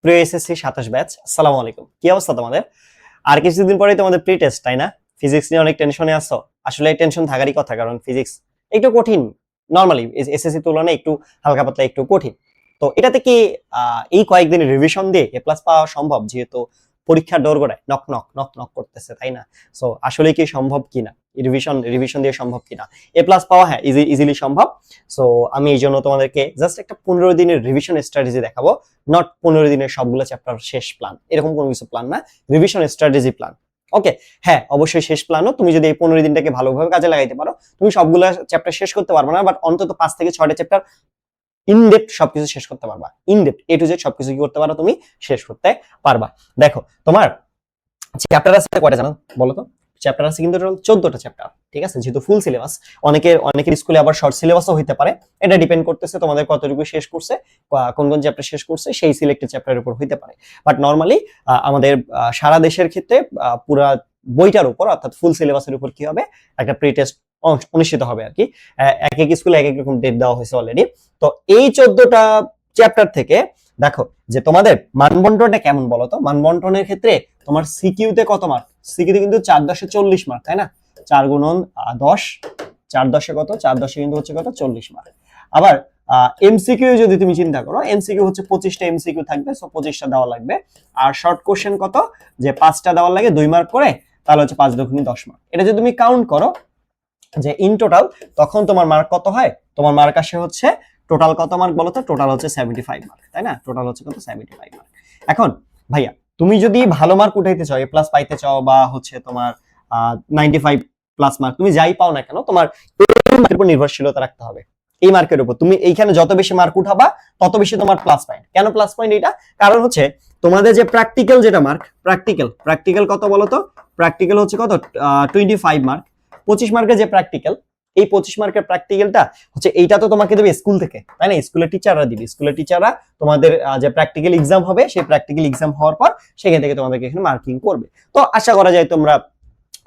প্রিয় SSC 27 batch, আসসালামু আলাইকুম। কি অবস্থা তোমাদের? আর কিছুদিন পরেই তোমাদের প্রি টেস্ট, তাই না? ফিজিক্স নিয়ে অনেক টেনশনে আছো। আসলে টেনশন থাকারই কথা, কারণ ফিজিক্স একটু কঠিন। নরমালি এসএসসি তুলনায় একটু হালকা পাতলা একটু কঠিন। তো এটাতে কি এই কয়েকদিন রিভিশন দিয়ে এ প্লাস পাওয়া সম্ভব? যেহেতু পরীক্ষার দোরগোড়ায় নক নক নক নক করতেছে, তাই না? সো আসলে কি সম্ভব কিনা, রিভিশন দিয়ে সম্ভব কিনা এ প্লাস পাওয়া? হ্যাঁ, ইজিলি সম্ভব। সো আমি এই জন্য তোমাদেরকে জাস্ট একটা 15 দিনের রিভিশন স্ট্র্যাটেজি দেখাবো। নট 15 দিনের সবগুলো চ্যাপ্টার শেষ প্ল্যান, এরকম কোনো কিছু প্ল্যান না, রিভিশন স্ট্র্যাটেজি প্ল্যান। ওকে, হ্যাঁ অবশ্যই শেষ প্ল্যানও। তুমি যদি এই 15 দিনটাকে ভালোভাবে কাজে লাগাইতে পারো, তুমি সবগুলো চ্যাপ্টার শেষ করতে পারবে না, বাট অন্তত 5 থেকে 6টা চ্যাপ্টার ইনডেপথ সবকিছু শেষ করতে পারবা। ইনডেপথ এ টু জেড সবকিছু কি করতে পারো, তুমি শেষ করতে পারবা। দেখো তোমার চ্যাপ্টার আছে কয়টা জানো বলো তো? চ্যাপ্টার আছে কিন্তু টোটাল 14টা চ্যাপ্টার, ঠিক আছে? যেহেতু ফুল সিলেবাস, অনেকের স্কুলে আবার শর্ট সিলেবাসও হইতে পারে। এটা ডিপেন্ড করতেছে তোমাদের কতটুকু শেষ করছে, কোন কোন চ্যাপ্টার শেষ করছে, সেই সিলেক্টেড চ্যাপ্টারের উপর হইতে পারে। বাট নরমালি আমাদের সারা দেশের ক্ষেত্রে পুরা বইটার উপর, অর্থাৎ ফুল সিলেবাসের উপর কি হবে, একটা প্রি টেস্ট অনুষ্ঠিত হবে আর কি। এক এক স্কুলে এক এক রকম ডেট দেওয়া হয়েছে অলরেডি। তো এই 14টা চ্যাপ্টার থেকে দেখো যে তোমাদের মানবন্টনটা কেমন বলো তো? মানবন্টনের ক্ষেত্রে তোমার সিকিউতে কত মার্ক? সিকিউতে কিন্তু 4/40 মার্ক, তাই না? 4 গুণন 10, 4/10 কত? 4/10 কিন্তু হচ্ছে কত? 40 মার্ক। আবার এমসিকিউ যদি তুমি চিন্তা করো, এমসিকিউ হচ্ছে 25টা এমসিকিউ থাকবে, সো 25টা দেওয়া লাগবে। আর শর্ট কোশ্চেন কত? যে 5টা দেওয়া লাগে 2 মার্ক করে, তাহলে হচ্ছে 5 দুগুণে 10 মার্ক। এটা যদি তুমি কাউন্ট করো যে ইন টোটাল, তখন তোমার মার্ক কত হয়? তোমার মার্ক আসে হচ্ছে টোটাল কত মার্ক বলো তো? টোটাল হচ্ছে 75 মার্ক, তাই না? টোটাল হচ্ছে কত? 75 মার্ক। এখন ভাইয়া তুমি যদি ভালো মার্ক উঠাইতে চাও, এ প্লাস পাইতে চাও, বা হচ্ছে তোমার 95 প্লাস মার্ক, তুমি যাই পাও না কেন, তোমার এই মার্কের উপর নির্ভরশীলতা রাখতে হবে। এই মার্কের উপর তুমি এইখানে যত বেশি মার্ক উঠাবা, তত বেশি তোমার প্লাস পয়েন্ট। কেন প্লাস পয়েন্ট? এটা কারণ হচ্ছে তোমাদের যে প্র্যাকটিক্যাল যেটা মার্ক, প্র্যাকটিক্যাল কত বলো তো? প্র্যাকটিক্যাল হচ্ছে কত? 25 মার্ক। 25 মার্কের যে প্র্যাকটিক্যাল, এই 25 মার্কের প্র্যাকটিক্যালটা হচ্ছে, এইটা তো তোমাকে দেবে স্কুল থেকে, তাই না? স্কুলের টিচাররা দিবে। স্কুলের টিচাররা তোমাদের যে প্র্যাকটিক্যাল এক্সাম হবে, সেই প্র্যাকটিক্যাল এক্সাম হওয়ার পর সেখান থেকে তোমাদেরকে এখানে মার্কিং করবে। তো আশা করা যায় তোমরা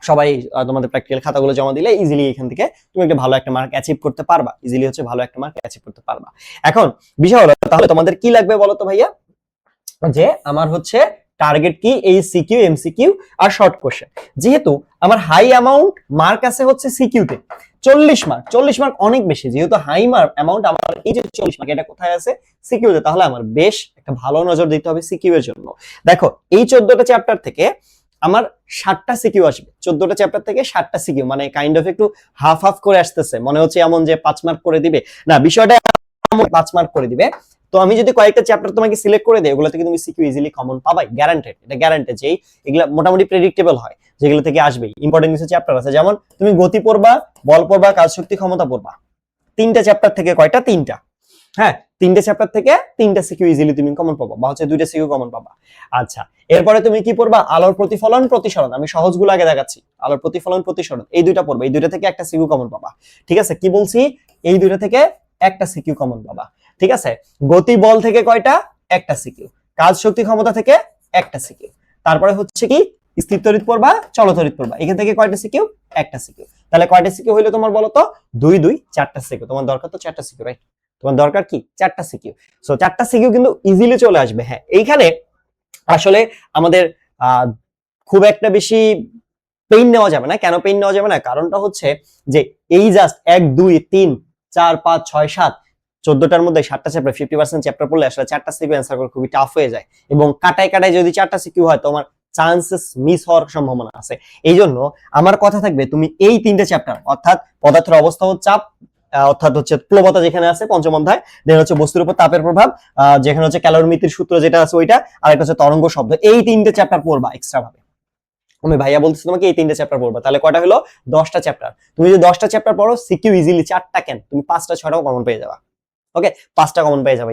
সবাই তোমাদের প্র্যাকটিক্যাল খাতাগুলো জমা দিলে ইজিলি এখান থেকে তুমি একটা ভালো একটা মার্ক অ্যাচিভ করতে পারবা। ইজিলি হচ্ছে ভালো একটা মার্ক অ্যাচিভ করতে পারবা। এখন বিষয় হলো, তাহলে তোমাদের কি লাগবে বলো তো ভাইয়া? যে আমার হচ্ছে টার্গেট কি? এই সিকিউ, এমসিকিউ আর শর্ট কোশ্চেন। যেহেতু আমার হাই অ্যামাউন্ট মার্ক আছে হচ্ছে সিকিউতে 40 মার্ক, 40 মার্ক অনেক বেশি। যেহেতু হাই মার্ক অ্যামাউন্ট আমার এই যে 40 মার্ক, এটা কোথায় আছে? সিকিউতে। তাহলে আমার বেশ একটা ভালো নজর দিতে হবে সিকিউ এর জন্য। দেখো এই 14টা চ্যাপ্টার থেকে আমার 60টা সিকিউ আসবে। 14টা চ্যাপ্টার থেকে 60টা সিকিউ, মানে কাইন্ড অফ একটু হাফ হাফ করে আসতেছে। মনে হচ্ছে এমন যে 5 মার্ক করে দিবে, না, বিষয়টা 5 মার্ক করে দিবে। তো আমি যদি কয়েকটা চ্যাপ্টার তোমাকে সিলেক্ট করে দেই, ওগুলো থেকে তুমি সিকিউ ইজিলি কমন পাবাই, গ্যারান্টেড। এটা গ্যারান্টেড যে এগুলা মোটামুটি প্রেডিক্টেবল হয়, যেগুলো থেকে আসবেই। ইম্পর্টেন্ট কিছু চ্যাপ্টার আছে, যেমন তুমি গতি পড়বা, বল পড়বা, কাজ শক্তি ক্ষমতা পড়বা। 3টা চ্যাপ্টার থেকে কয়টা? 3টা। হ্যাঁ, 3টে চ্যাপ্টার থেকে 3টা সিকিউ ইজিলি তুমি কমন পাবা, বা হচ্ছে 2টা সিকিউ কমন পাবা। আচ্ছা, এরপরে তুমি কি পড়বা? আলোর প্রতিফলন প্রতিসরণ। আমি সহজগুলো আগে দেখাচ্ছি। আলোর প্রতিফলন প্রতিসরণ, এই 2টা পড়বা। এই 2টা থেকে একটা সিকিউ কমন পাবা, ঠিক আছে? কি বলছি? এই 2টা থেকে একটা সিকিউ কমন পাবা, ঠিক আছে? গতি বল থেকে কয়টা? একটা সিকিউ। কাজ শক্তি ক্ষমতা থেকে একটা সিকিউ। তারপরে হচ্ছে কি? স্থির তড়িৎ পড়বা, চলতড়িৎ পড়বা। এখান থেকে কয়টা সিকিউ? একটা সিকিউ। তাহলে কয়টা সিকিউ হইলো তোমার বলো তো? 2 2 4টা সিকিউ। তোমার দরকার তো 4টা সিকিউ, রাইট? তোমার দরকার কি? 4টা সিকিউ। সো 4টা সিকিউ কিন্তু ইজিলি চলে আসবে। হ্যাঁ, এইখানে আসলে আমাদের খুব একটা বেশি পেইন নেওয়া যাবে না। কেন পেইন নেওয়া যাবে না? কারণটা হচ্ছে যে এই জাস্ট 1 2 3 4 5 6 7 14টার মধ্যে 7টা চ্যাপ্টার, 50% চ্যাপ্টার পড়লে আসলে 4টা সিকিউ অ্যান্সার করা খুবই টাফ হয়ে যায়। এবং কাটায় কাটায় যদি 4টা সিকিউ হয়, তোমার চান্সেস মিস হওয়ার সম্ভাবনা আছে। এই জন্য আমার কথা থাকবে, তুমি এই 3টে চ্যাপ্টার, অর্থাৎ পদার্থের অবস্থা ও চাপ, অর্থাৎ হচ্ছে প্লবতা যেখানে আছে পঞ্চম অধ্যায়, দেন হচ্ছে বস্তুর উপর তাপের প্রভাব, যেখানে হচ্ছে ক্যালোরিমিতির সূত্র যেটা আছে ওইটা, আর একটা হচ্ছে তরঙ্গ শব্দ। এই 3টে চ্যাপ্টার পড়বা এক্সট্রা ভাবে। আমি ভাইয়া বলতেছি তোমাকে এই 3টে চ্যাপ্টার পড়বা। তাহলে কয়টা হলো? 10টা চ্যাপ্টার। তুমি যদি 10টা চ্যাপ্টার পড়ো, সিকিউ ইজিলি 4টা কেন, তুমি 5টা 6টাও কমন পেয়ে যাবা। ওকে, 5টা কমন পেয়ে যাবে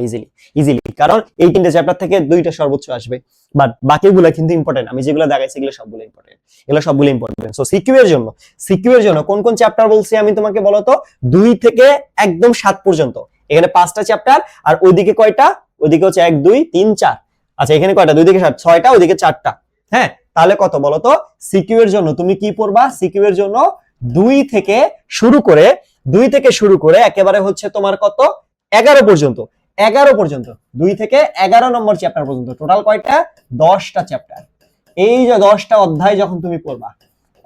ইজিলি, কারণ এই 3টে চ্যাপ্টার থেকে 2টা সর্বোচ্চ আসবে। বাট বাকিগুলো কিন্তু ইম্পর্টেন্ট। আমি যেগুলো দেখাইছি এগুলো সবগুলো ইম্পর্টেন্ট, সো সিকিউ এর জন্য কোন কোন চ্যাপ্টার বলছি আমি তোমাকে বলো তো? 2 থেকে একদম 7 পর্যন্ত। এখানে 5টা চ্যাপ্টার, আর ওইদিকে কয়টা? ওইদিকে হচ্ছে 1 2 3 4। আচ্ছা, এখানে কয়টা? 2 থেকে 7, 6টা, ওইদিকে 4টা। হ্যাঁ, তাহলে কত বলো তো? সিকিউ এর জন্য তুমি কি পড়বা? সিকিউ এর জন্য 2 থেকে শুরু করে একেবারে হচ্ছে তোমার কত? 11 পর্যন্ত। 11 পর্যন্ত, 2 থেকে 11 নম্বর চ্যাপ্টার পর্যন্ত টোটাল কয়টা? 10টা চ্যাপ্টার। এই যে 10টা অধ্যায় যখন তুমি পড়বা,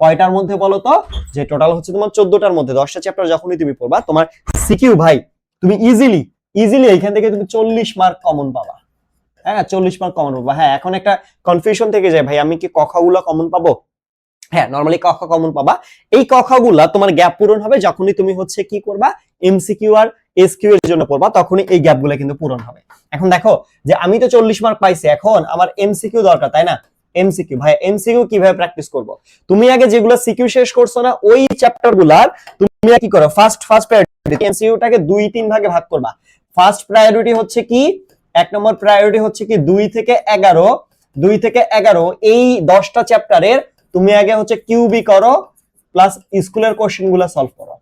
কয়টার মধ্যে বলো তো? যে টোটাল হচ্ছে তোমার 14টার মধ্যে 10টা চ্যাপ্টার যখনই তুমি পড়বা, তোমার সিকিউ ভাই তুমি ইজিলি এইখান থেকে তুমি 40 মার্ক কমন পাবা। হ্যাঁ 40 মার্ক কমন পাবা। হ্যাঁ এখন একটা কনফিউশন থেকে যায়, ভাই আমি কি ক খ গুলো কমন পাবো? হ্যাঁ নরমালি ক খ কমন পাবা। এই ক খ গুলা তোমার গ্যাপ পূরণ হবে যখনই তুমি হচ্ছে কি করবা, এমসিকিউ আর এসকিউ এর জন্য পড়বা, তখনই এই গ্যাপ গুলো কিন্তু পূরণ হবে। এখন দেখো যে আমি তো 40 মার্ক পাইছি, এখন আমার এমসিকিউ দরকার, তাই না? এমসিকিউ ভাই, এমসিকিউ কিভাবে প্র্যাকটিস করব? তুমি আগে যেগুলো সিকিউ শেষ করছো না, ওই চ্যাপ্টার গুলার তুমি কি করো, ফার্স্ট প্রায়োরিটি এমসিকিউটাকে 2-3 ভাগে ভাগ করবা। ফার্স্ট প্রায়োরিটি হচ্ছে কি, 1 নম্বর প্রায়োরিটি হচ্ছে কি 2 থেকে 11 এই 10টা চ্যাপ্টারের তুমি আগে হচ্ছে কিউবি করো প্লাস স্কুলের কোশ্চেন গুলো সলভ করো।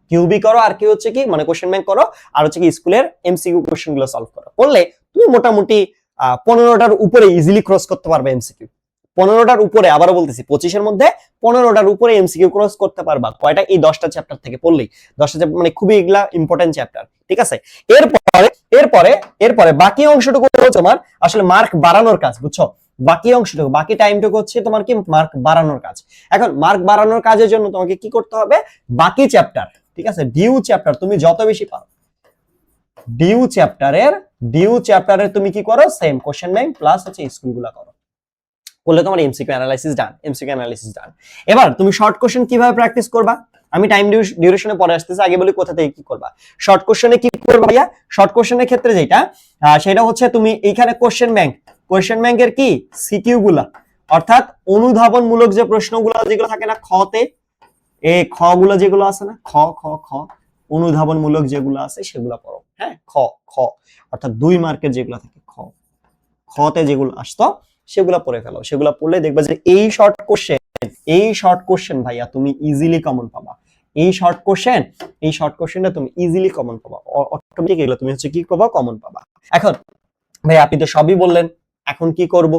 কিউবি করো আর কি হচ্ছে কি মানে কোশ্চেন ব্যাংক করো, আর হচ্ছে কি স্কুলের এমসিকিউ কোশ্চেন গুলো সলভ করো। করলে তুমি মোটামুটি 15টার উপরে ইজিলি ক্রস করতে পারবে এমসিকিউ। 15টার উপরে, আবারও বলতেছি 25-এর মধ্যে 15টার উপরে এমসিকিউ ক্রস করতে পারবা। কয়টা? এই 10টা চ্যাপ্টার থেকে পড়লেই। 10টা চ্যাপ্টার মানে খুবই এগুলা ইম্পর্টেন্ট চ্যাপ্টার, ঠিক আছে? এরপরে বাকি অংশটুকু হচ্ছে তোমার আসলে মার্ক বাড়ানোর কাজ, বুঝছো? বাকি অংশটুকু, বাকি টাইমটুকু হচ্ছে তোমার কি মার্ক বাড়ানোর কাজ। এখন মার্ক বাড়ানোর কাজের জন্য তোমাকে কি করতে হবে? বাকি চ্যাপ্টার, ঠিক আছে, ডিউ চ্যাপ্টার তুমি যত বেশি পারো, ডিউ চ্যাপ্টারের তুমি কি করো, সেম কোশ্চেন ব্যাংক প্লাস হচ্ছে স্কুলগুলো করো। করলে তোমার এমসিকিউ অ্যানালাইসিস ডান। এবার তুমি শর্ট কোশ্চেন কিভাবে প্র্যাকটিস করবা? আমি টাইম ডিউরেশনে পরে আসতেছি, আগে বলি কোথা থেকে কি করবা। শর্ট কোশ্চেনে কি করবা ভাইয়া? শর্ট কোশ্চেনের ক্ষেত্রে যেটা সেটা হচ্ছে তুমি এইখানে কোশ্চেন ব্যাংকের কি সিকিউ গুলা, অর্থাৎ অনুধাবনমূলক যে প্রশ্নগুলো যেগুলো থাকে না খতে, এই খ গুলো যেগুলো আছে না, খ অনুধাবনমূলক যেগুলো আছে সেগুলো পড়ো। হ্যাঁ খ অর্থাৎ 2 মার্কের যেগুলো থাকে, খতে যেগুলো আসতো সেগুলো পড়ে ফেলো। সেগুলো পড়লে দেখবা যে এই শর্ট কোশ্চেন ভাইয়া তুমি ইজিলি কমন পাবা। এই শর্ট কোশ্চেনটা তুমি ইজিলি কমন পাবা, অটোমেটিক এগুলো তুমি হচ্ছে কি পাবা, কমন পাবা। এখন ভাই আপনি তো সবই বললেন, এখন কি করব?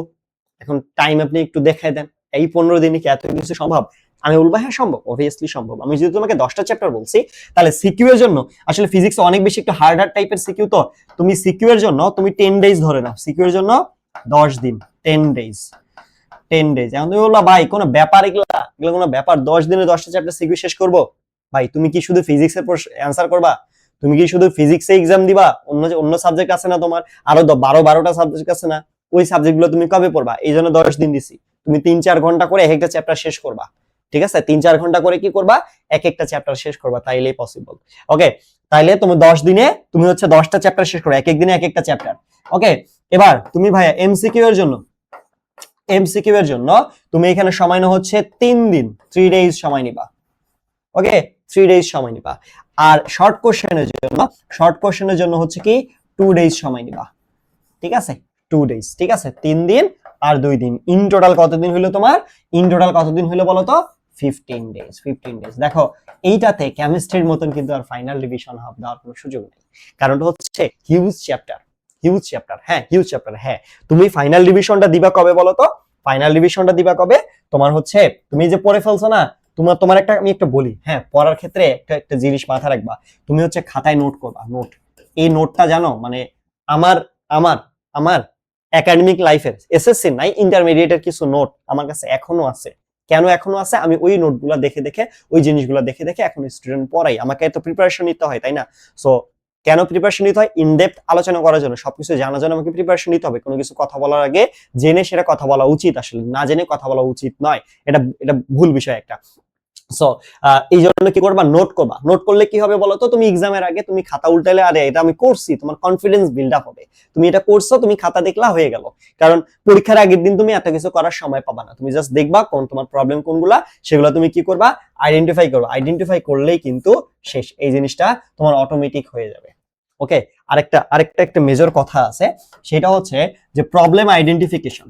এখন টাইম আপনি একটু দেখাই দেন। এই 15 দিনে কি এত কিছু সম্ভব? আমি বলবো হ্যাঁ সম্ভব, অবভিয়াসলি সম্ভব। আমি যদি তোমাকে 10টা চ্যাপ্টার বলছি, তাহলে সিকিউ এর জন্য আসলে ফিজিক্স অনেক বেশি একটু হার্ড টাইপের সিকিউ, তো তুমি সিকিউ এর জন্য তুমি 10 ডেজ ধরে নাও, সিকিউ এর জন্য 10 দিন, 10 ডেজ। এখন তুমি বললা ভাই কোনো ব্যাপার, এগুলো কোনো ব্যাপার? 10 দিনে 10টা চ্যাপ্টার সিকিউ শেষ করব? ভাই তুমি কি শুধু ফিজিক্সের অ্যান্সার করবা? তুমি কি শুধু ফিজিক্সে এক্সাম দিবা? অন্য সাবজেক্ট আছে না তোমার, আরো 12টা সাবজেক্ট আছে না? ওই সাবজেক্টগুলো তুমি কবে পড়বা? এই জন্য 10 দিন দিছি। তুমি 3-4 ঘন্টা করে এক একটা চ্যাপ্টার শেষ করবা, ঠিক আছে? 3-4 ঘন্টা করে কি করবা, এক একটা চ্যাপ্টার শেষ করবা, তাইলেই পসিবল। ওকে, তাইলে তুমি 10 দিনে তুমি হচ্ছে 10টা চ্যাপ্টার শেষ করো, এক এক দিনে এক একটা চ্যাপ্টার। ওকে, এবার তুমি ভাইয়া এমসিকিউ এর জন্য তুমি এখানে সময় না হচ্ছে 3 দিন, 3 ডেজ সময় নিবা। ওকে, 3 ডেজ সময় নিবা। আর শর্ট কোশ্চেনের জন্য হচ্ছে কি 2 ডেজ সময় নিবা, ঠিক আছে? 2 ডেজ, ঠিক আছে? 3 দিন আর 2 দিন, ইন টোটাল কতদিন হলো তোমার? বলো তো? 15 ডেজ। দেখো এইটাতে কেমিস্ট্রির মতন কিন্তু আর ফাইনাল রিভিশন দেওয়ার কোনো সুযোগ নেই, কারণ হচ্ছে হিউজ চ্যাপ্টার। হ্যাঁ তুমি ফাইনাল রিভিশনটা দিবা কবে বলো তো? তোমার হচ্ছে তুমি যে পড়ে ফেলছো না, তোমার একটা আমি একটা বলি, হ্যাঁ পড়ার ক্ষেত্রে একটা জিনিস মাথা রাখবা, তুমি হচ্ছে খাতায় নোট করবা। এই নোটটা জানো মানে আমার একাডেমিক লাইফের এসএসসি নাই, ইন্টারমিডিয়েটের কিছু নোট আমার কাছে এখনো আছে। কেন এখনো আছে? আমি ওই নোটগুলো দেখে ওই জিনিসগুলো দেখে এখন স্টুডেন্ট পড়াই। আমাকে এত প্রিপারেশন নিতে হয়, তাই না? সো কেন প্রিপারেশন নিতে হয়? ইনডেপথ আলোচনা করার জন্য, সবকিছু জানার জন্য আমাকে প্রিপারেশন নিতে হবে। কোনো কিছু কথা বলার আগে জেনে সেটা কথা বলা উচিত, আসলে না জেনে কথা বলা উচিত নয়। এটা ভুল বিষয় একটা। সো এই জন্য কি করবা? নোট করলে কি হবে বলো তো? তুমি এক্সামের আগে তুমি খাতা উল্টালে, আরে এটা আমি করছি, তোমার কনফিডেন্স বিল্ড আপ হবে। তুমি এটা করছো, তুমি খাতা দেখলা, হয়ে গেল। কারণ পরীক্ষার আগের দিন তুমি এত কিছু করার সময় পাবা না। তুমি জাস্ট দেখবা কোন তোমার প্রবলেম কোনগুলা, সেগুলো তুমি কি করবা? আইডেন্টিফাই করলেই কিন্তু শেষ, এই জিনিসটা তোমার অটোমেটিক হয়ে যাবে। ওকে, আরেকটা মেজর কথা আছে, সেটা হচ্ছে যে প্রবলেম আইডেন্টিফিকেশন,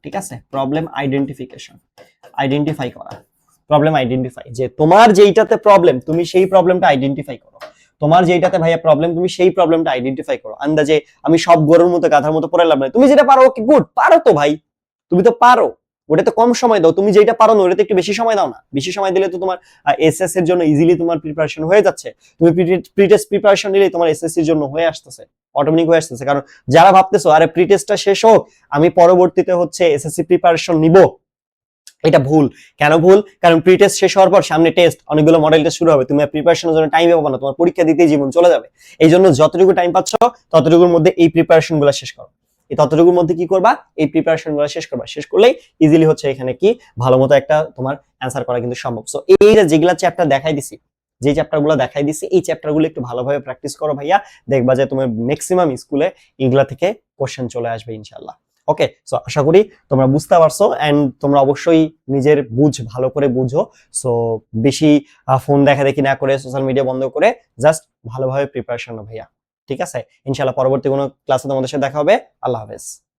ঠিক আছে? আইডেন্টিফাই করা, যে তোমার যেইটাতে প্রবলেম তুমি সেই প্রবলেমটা আইডেন্টিফাই করো। তোমার যেইটাতে ভাইয়া প্রবলেম তুমি সেই প্রবলেমটা আইডেন্টিফাই করো। আন্দাজে আমি সব গরুর মতো গাধার মতো পড়ে লাভ নাই। তুমি যেটা পারো, ওকে গুড, পারো তো ভাই, তুমি তো পারো, ওটাতে কম সময় দাও, তুমি যেটা পারো না ওটাতে একটু বেশি সময় দাও না। বেশি সময় দিলে তো তোমার এসএস এর জন্য ইজিলি তোমার প্রিপারেশন হয়ে যাচ্ছে। তুমি প্রি টেস্ট প্রিপারেশন নিলেই তোমার এসএসসির জন্য হয়ে আসতেছে, অটোমেটিক হয়ে আসতেছে। কারণ যারা ভাবতেছো আরে প্রি টেস্টটা শেষ হোক আমি পরবর্তীতে হচ্ছে এসএসসি প্রিপারেশন নিব, এটা ভুল। কেন ভুল? কারণ প্রি টেস্ট শেষ হওয়ার পর সামনে টেস্ট, অনেকগুলো মডেল টেস্ট শুরু হবে, তুমি প্রিপারেশনের জন্য টাইম পাবে না, তোমার পরীক্ষা দিতেই জীবন চলে যাবে। এই জন্য যতটুকু টাইম পাচ্ছ ততটুকুর মধ্যে এই প্রিপারেশন গুলো শেষ করো। এই ততটুকুর মধ্যে কি করবা, এই প্রিপারেশন গুলো শেষ করবা। শেষ করলেই ইজিলি হচ্ছে এখানে কি ভালো মতো একটা তোমার অ্যান্সার করা কিন্তু সম্ভব। সো এই যে যেগুলা চ্যাপ্টার দেখাই দিছি, যে চ্যাপ্টার গুলো দেখাই দিছি, এই চ্যাপ্টার গুলো একটু ভালোভাবে প্র্যাকটিস করো ভাইয়া, দেখবা যে তোমার ম্যাক্সিমাম স্কুলে এগুলা থেকে কোশ্চেন চলে আসবে ইনশাল্লাহ। ওকে, সো আশা করি তোমরা বুঝতে পারছো এন্ড তোমরা অবশ্যই নিজের বুঝ ভালো করে বুঝো। সো বেশি ফোন দেখা দেখি না করে, সোশ্যাল মিডিয়া বন্ধ করে জাস্ট ভালোভাবে প্রিপারেশন নাও ভাইয়া। ঠিক আছে, ইনশাল্লাহ পরবর্তী কোনো ক্লাসে তোমাদের সাথে দেখা হবে। আল্লাহ হাফেজ।